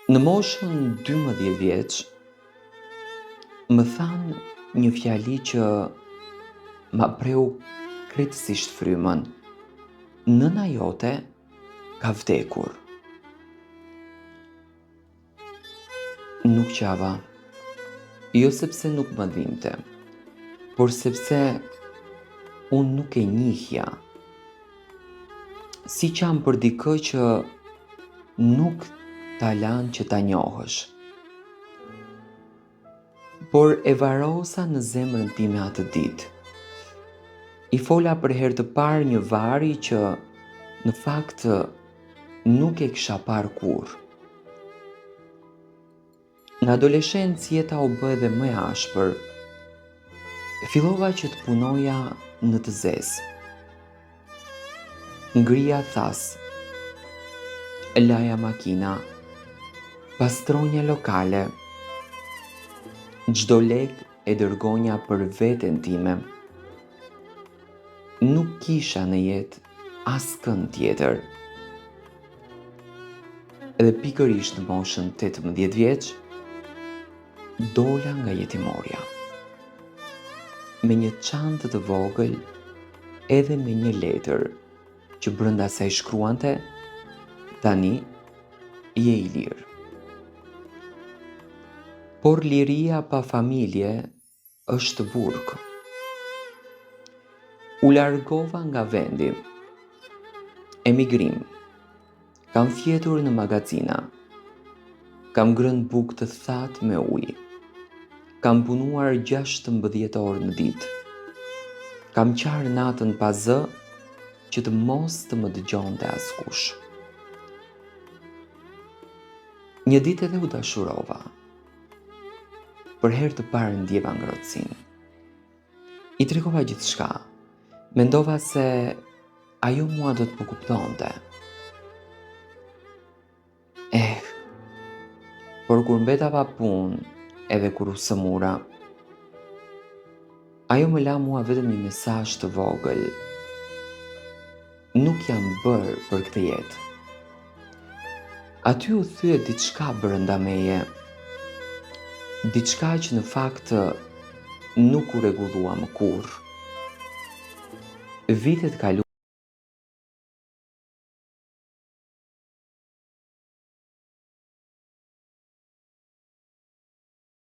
Në moshën 12 vjeç, më thanë një fjali që ma preu krejtësisht frymën. Nëna jote ka vdekur. Nuk qava, jo sepse nuk më dhimte, por sepse unë nuk e njihja. Si qam për dikë që nuk ta lan që ta njohësh. Por e varosa në zemrën time atë ditë. I fola për herë të parë një vari që në fakt nuk e kisha parë kurrë. Në adoleshencë jeta u bë edhe më e ashpër. Fillova që të punoja në të zezë. Ngrija thas, laja makina, pastronja lokale, çdo lek e dërgonja për veten time. Nuk kisha në jetë askënd tjetër. Edhe pikërisht në moshën 18 vjeç, dola nga jetimorja. Me një çantë të vogël edhe me një letër që brenda saj shkruante: tani je i lirë. Por liria pa familje është burg. U largova nga vendi. Emigrim. Kam fjetur në magazina. Kam ngrënë bukë të thatë me ujë. Kam punuar 16 orë në ditë. Kam qarë natën pa zë që të mos të më dëgjonte askush. Një ditë edhe u dashurova. Për herë të parë ndjeva ngrohtësinë. I tregova gjithçka. Mendova se ajo mua do të më kuptonte. Por kur mbeta pa punë, edhe kur u sëmura, ajo më la mua vetëm një mesazh të vogël. Nuk jam bërë për këtë jetë. Aty u thye diçka brenda meje. Diçka që në fakt nuk u rregullua më kurrë. Vitet kaluan